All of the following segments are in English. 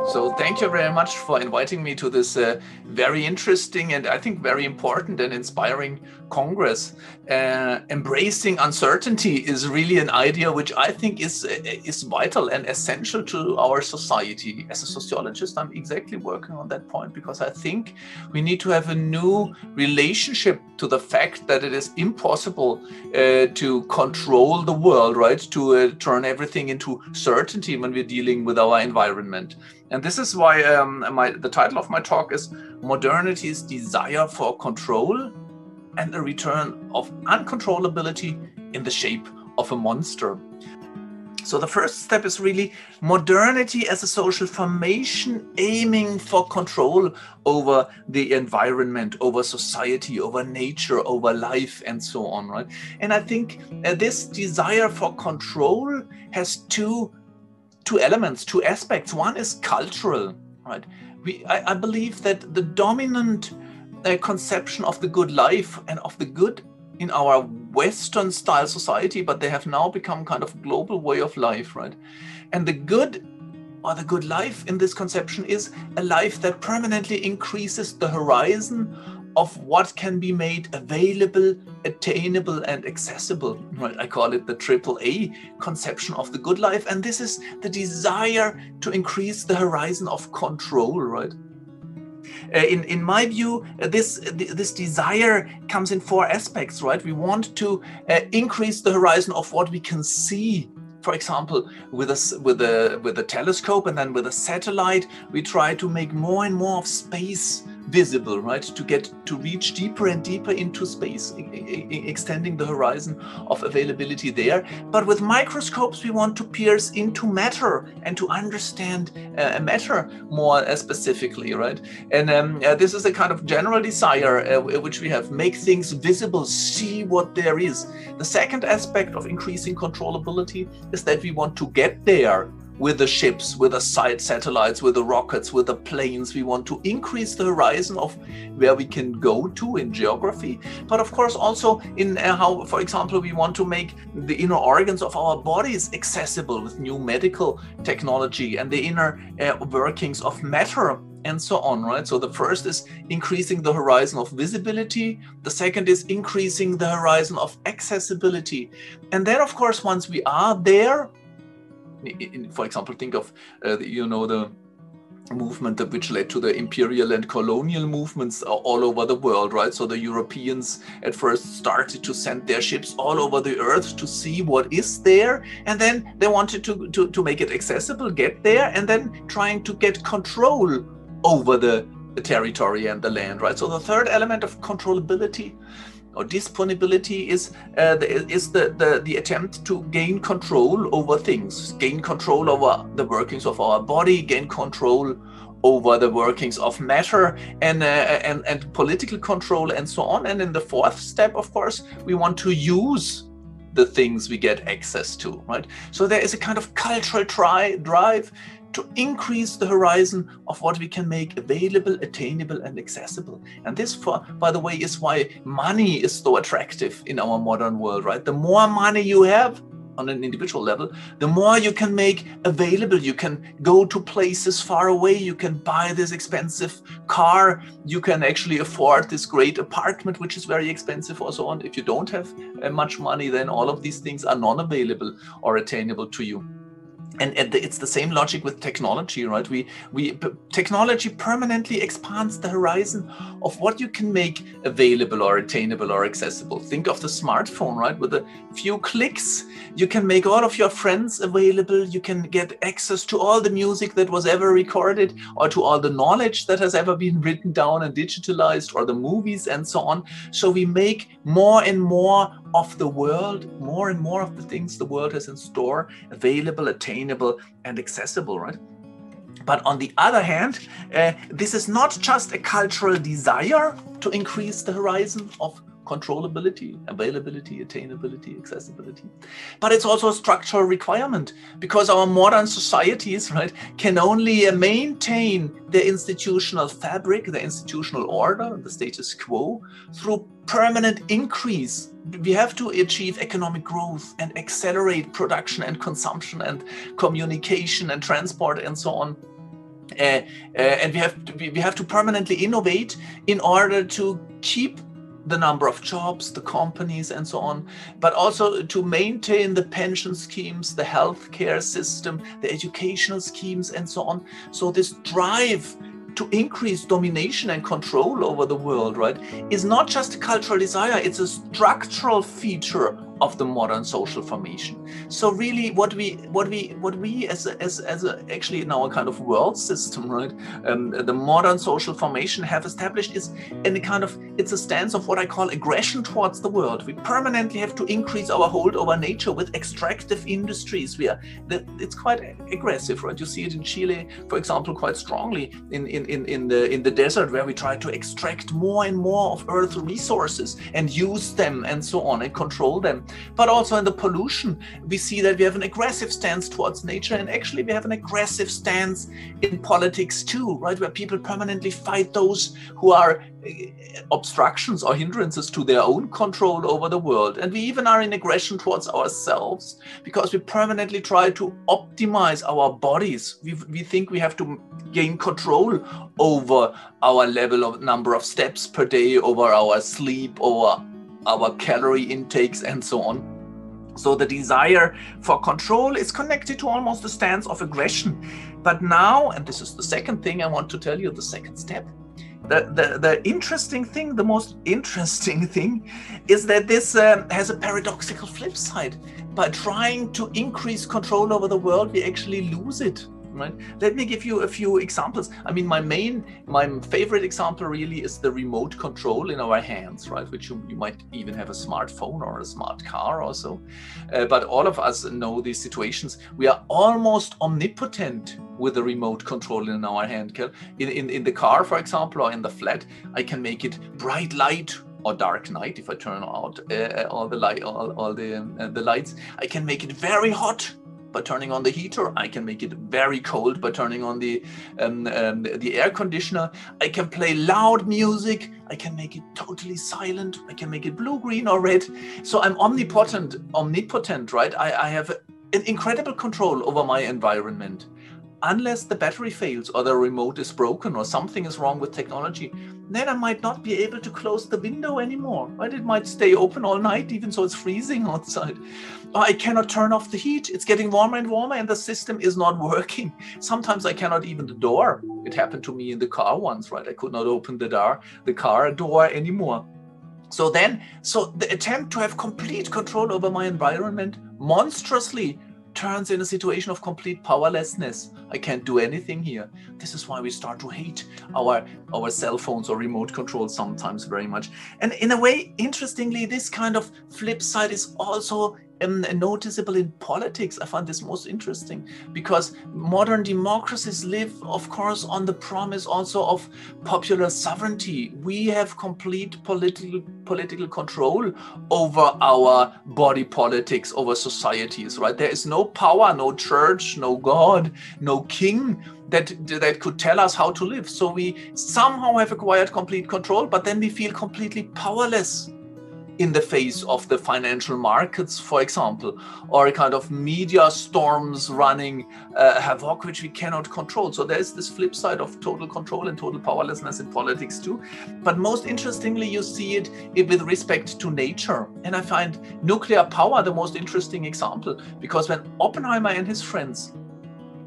So thank you very much for inviting me to this very interesting and I think very important and inspiring Congress. Embracing uncertainty is really an idea which I think is vital and essential to our society. As a sociologist, I'm exactly working on that point because I think we need to have a new relationship to the fact that it is impossible to control the world, right? To turn everything into certainty when we're dealing with our environment. And this is why the title of my talk is Modernity's Desire for Control and the Return of Uncontrollability in the Shape of a Monster. So the first step is really modernity as a social formation aiming for control over the environment, over society, over nature, over life, and so on, right? And I think this desire for control has two elements, two aspects. One is cultural, right? I believe that the dominant conception of the good life and of the good in our Western style society, but they have now become kind of global way of life, right? And the good or the good life in this conception is a life that permanently increases the horizon of what can be made available, attainable, and accessible. Right? I call it the AAA conception of the good life. And this is the desire to increase the horizon of control, right? In my view, this desire comes in four aspects, right? We want to increase the horizon of what we can see. For example, with a telescope and then with a satellite, we try to make more and more of space visible, right? To reach deeper and deeper into space, extending the horizon of availability there. But with microscopes, we want to pierce into matter and to understand matter more specifically, right? And this is a kind of general desire which we have: make things visible, see what there is. The second aspect of increasing controllability is that we want to get there with the ships, with the satellites, with the rockets, with the planes. We want to increase the horizon of where we can go to in geography, but of course also in how, for example, we want to make the inner organs of our bodies accessible with new medical technology and the inner workings of matter and so on, right? So the first is increasing the horizon of visibility. The second is increasing the horizon of accessibility. And then, of course, once we are there, for example, think of the movement which led to the imperial and colonial movements all over the world, right? So the Europeans at first started to send their ships all over the earth to see what is there, and then they wanted to make it accessible, get there, and then trying to get control over the territory and the land, right? So the third element of controllability or disponibility is the attempt to gain control over things, gain control over the workings of our body, gain control over the workings of matter, and political control and so on. And in the fourth step, of course, we want to use the things we get access to, right? So there is a kind of cultural drive to increase the horizon of what we can make available, attainable, and accessible. And this, by the way, is why money is so attractive in our modern world, right? The more money you have on an individual level, the more you can make available. You can go to places far away. You can buy this expensive car. You can actually afford this great apartment, which is very expensive or so on. If you don't have much money, then all of these things are non-available or attainable to you. And it's the same logic with technology, right? Technology permanently expands the horizon of what you can make available or attainable or accessible. Think of the smartphone, right? With a few clicks, you can make all of your friends available. You can get access to all the music that was ever recorded, or to all the knowledge that has ever been written down and digitalized, or the movies and so on. So we make more and more of the world, more and more of the things the world has in store, available, attainable, and accessible, right? But on the other hand, this is not just a cultural desire to increase the horizon of controllability, availability, attainability, accessibility, but it's also a structural requirement, because our modern societies, right, can only maintain the institutional fabric, the institutional order, the status quo, through permanent increase. We have to achieve economic growth and accelerate production and consumption and communication and transport and so on. And we have to permanently innovate in order to keep the number of jobs, the companies, and so on, but also to maintain the pension schemes, the healthcare system, the educational schemes, and so on. So this drive to increase domination and control over the world, right, is not just a cultural desire, it's a structural feature of the modern social formation. So really what we as actually in our kind of world system, right, the modern social formation have established is in a kind of, it's a stance of what I call aggression towards the world. We permanently have to increase our hold over nature with extractive industries. It's quite aggressive, right? You see it in Chile, for example, quite strongly in the desert, where we try to extract more and more of Earth's resources and use them and so on and control them. But also in the pollution, we see that we have an aggressive stance towards nature, and actually we have an aggressive stance in politics too, right? Where people permanently fight those who are obstructions or hindrances to their own control over the world. And we even are in aggression towards ourselves, because we permanently try to optimize our bodies. We think we have to gain control over our level of number of steps per day, over our sleep, over our calorie intakes, and so on. So the desire for control is connected to almost a stance of aggression. But now, and this is the second thing I want to tell you, the second step, the interesting thing, the most interesting thing is that this has a paradoxical flip side. By trying to increase control over the world, we actually lose it. Right? Let me give you a few examples. I mean, my favorite example really is the remote control in our hands, right? Which you might even have a smartphone or a smart car also. But all of us know these situations. We are almost omnipotent with the remote control in our hand. In the car, for example, or in the flat, I can make it bright light or dark night if I turn out all the lights. I can make it very hot by turning on the heater. I can make it very cold by turning on the air conditioner. I can play loud music. I can make it totally silent. I can make it blue, green, or red. So I'm omnipotent, right? I have an incredible control over my environment. Unless the battery fails or the remote is broken or something is wrong with technology, then I might not be able to close the window anymore, right? It might stay open all night, even so it's freezing outside. Or I cannot turn off the heat. It's getting warmer and warmer and the system is not working. Sometimes I cannot even the door. It happened to me in the car once, right? I could not open the car door anymore. So the attempt to have complete control over my environment monstrously turns in a situation of complete powerlessness. I can't do anything here. This is why we start to hate our cell phones or remote control sometimes very much. And in a way, interestingly, this kind of flip side is also noticeable in politics. I find this most interesting because modern democracies live, of course, on the promise also of popular sovereignty. We have complete political control over our body politics, over societies, right? There is no power, no church, no God, no king that could tell us how to live. So we somehow have acquired complete control, but then we feel completely powerless in the face of the financial markets, for example, or a kind of media storms running havoc, which we cannot control. So there's this flip side of total control and total powerlessness in politics too. But most interestingly, you see it with respect to nature. And I find nuclear power the most interesting example, because when Oppenheimer and his friends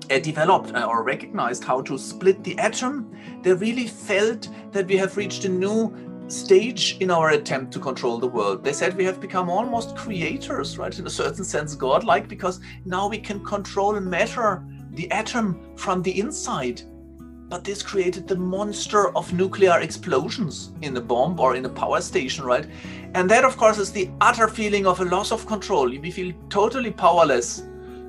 developed or recognized how to split the atom, they really felt that we have reached a new stage in our attempt to control the world. They said we have become almost creators, right? In a certain sense, godlike, because now we can control matter, the atom, from the inside. But this created the monster of nuclear explosions in a bomb or in a power station, right? And that, of course, is the utter feeling of a loss of control. We feel totally powerless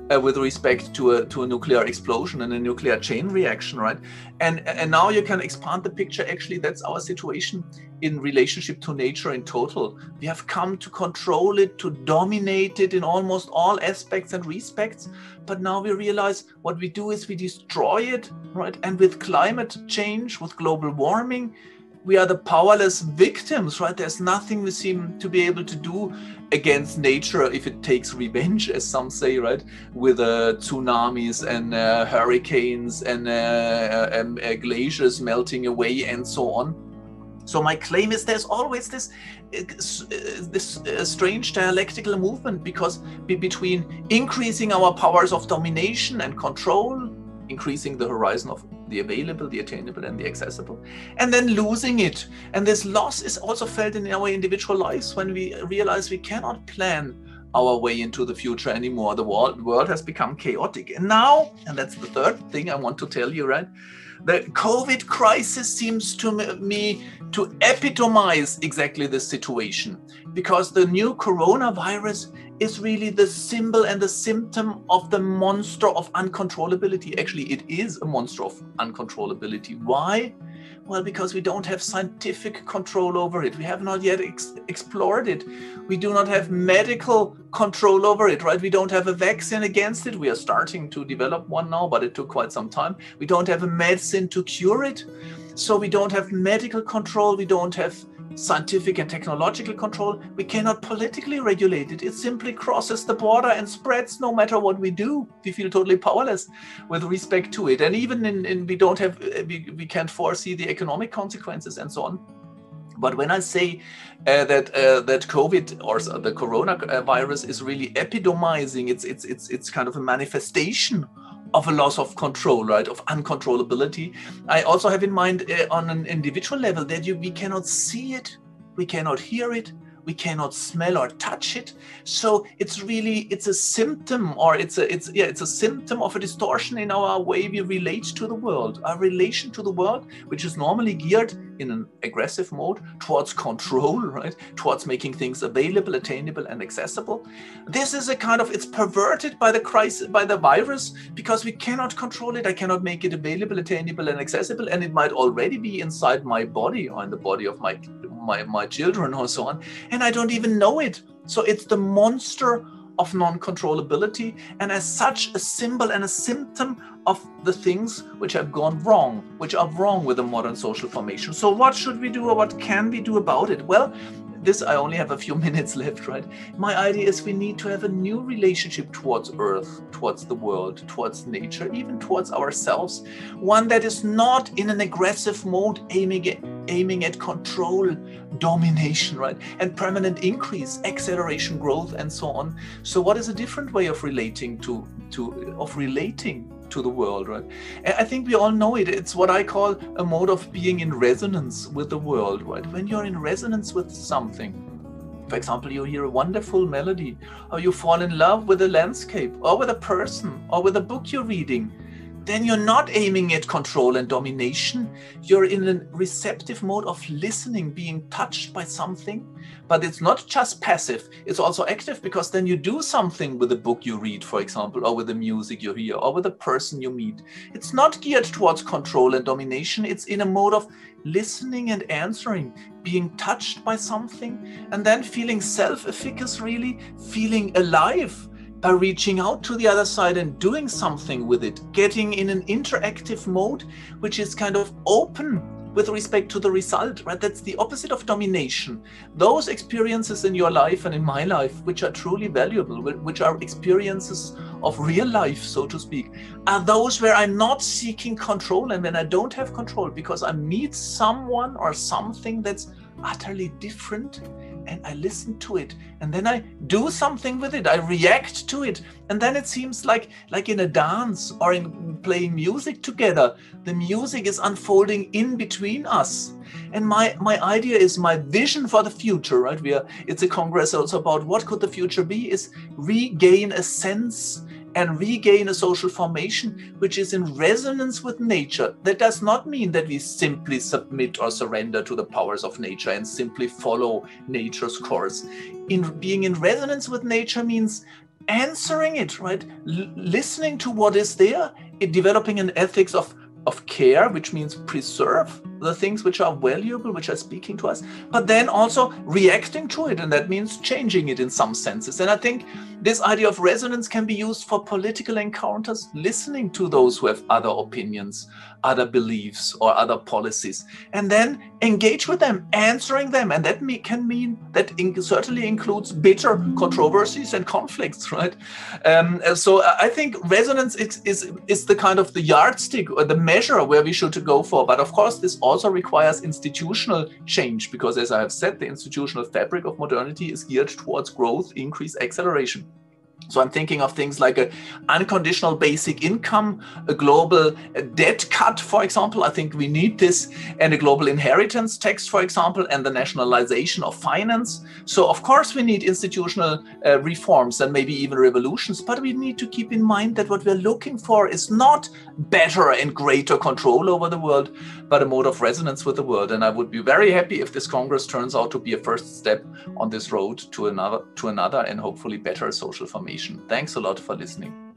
with respect to a nuclear explosion and a nuclear chain reaction, right? And now you can expand the picture. Actually, that's our situation in relationship to nature in total. We have come to control it, to dominate it in almost all aspects and respects. But now we realize what we do is we destroy it, right? And with climate change, with global warming, we are the powerless victims, right? There's nothing we seem to be able to do against nature if it takes revenge, as some say, right? With tsunamis and hurricanes and glaciers melting away and so on. So my claim is there's always this strange dialectical movement between increasing our powers of domination and control, increasing the horizon of the available, the attainable, and the accessible, and then losing it. And this loss is also felt in our individual lives when we realize we cannot plan our way into the future anymore. The world has become chaotic. And now, and that's the third thing I want to tell you, right? The COVID crisis seems to me to epitomize exactly this situation, because the new coronavirus is really the symbol and the symptom of the monster of uncontrollability. Actually, it is a monster of uncontrollability. Why? Well, because we don't have scientific control over it. We have not yet explored it. We do not have medical control over it, right? We don't have a vaccine against it. We are starting to develop one now, but it took quite some time. We don't have a medicine to cure it. So we don't have medical control. We don't have scientific and technological control. We cannot politically regulate it. It simply crosses the border and spreads no matter what we do. We feel totally powerless with respect to it. And even we can't foresee the economic consequences and so on. But when I say that COVID or the coronavirus is really epitomizing, it's kind of a manifestation of a loss of control, right, of uncontrollability. I also have in mind on an individual level that we cannot see it, we cannot hear it, we cannot smell or touch it. So it's a symptom, or it's a symptom of a distortion in our way we relate to the world. Our relation to the world, which is normally geared in an aggressive mode towards control, right? Towards making things available, attainable, and accessible. This is it's perverted by the crisis, by the virus, because we cannot control it. I cannot make it available, attainable, and accessible, and it might already be inside my body or in the body of my children or so on, and I don't even know it. So it's the monster of non-controllability, and as such a symbol and a symptom of the things which have gone wrong, which are wrong with the modern social formation. So what should we do, or what can we do about it? Well, I only have a few minutes left, right? My idea is we need to have a new relationship towards Earth, towards the world, towards nature, even towards ourselves. One that is not in an aggressive mode, aiming at control, domination, right? And permanent increase, acceleration, growth, and so on. So what is a different way of relating to the world, right? I think we all know it. It's what I call a mode of being in resonance with the world, right? When you're in resonance with something, for example, you hear a wonderful melody, or you fall in love with a landscape, or with a person, or with a book you're reading, then you're not aiming at control and domination. You're in a receptive mode of listening, being touched by something. But it's not just passive, it's also active, because then you do something with the book you read, for example, or with the music you hear, or with the person you meet. It's not geared towards control and domination. It's in a mode of listening and answering, being touched by something, and then feeling self-efficacy, really feeling alive, by reaching out to the other side and doing something with it, getting in an interactive mode, which is kind of open with respect to the result, right? That's the opposite of domination. Those experiences in your life and in my life, which are truly valuable, which are experiences of real life, so to speak, are those where I'm not seeking control, and when I don't have control because I meet someone or something that's utterly different, and I listen to it, and then I do something with it, I react to it, and then it seems like in a dance or in playing music together, the music is unfolding in between us. And my idea is, my vision for the future, right? It's a congress also about what could the future be, is regain a sense and regain a social formation which is in resonance with nature. That does not mean that we simply submit or surrender to the powers of nature and simply follow nature's course. Being in resonance with nature means answering it, right? Listening to what is there, developing an ethics of care, which means preserve the things which are valuable, which are speaking to us, but then also reacting to it. And that means changing it in some senses. And I think this idea of resonance can be used for political encounters, listening to those who have other opinions, other beliefs, or other policies, and then engage with them, answering them. And that can mean that certainly includes bitter controversies and conflicts, right? So I think resonance is the kind of the yardstick or the measure where we should go for. But of course, this also requires institutional change, because as I have said, the institutional fabric of modernity is geared towards growth, increase, acceleration. So I'm thinking of things like an unconditional basic income, a global debt cut, for example. I think we need this, and a global inheritance tax, for example, and the nationalization of finance. So of course we need institutional reforms and maybe even revolutions, but we need to keep in mind that what we're looking for is not better and greater control over the world, but a mode of resonance with the world. And I would be very happy if this Congress turns out to be a first step on this road to another and hopefully better social formation. Thanks a lot for listening.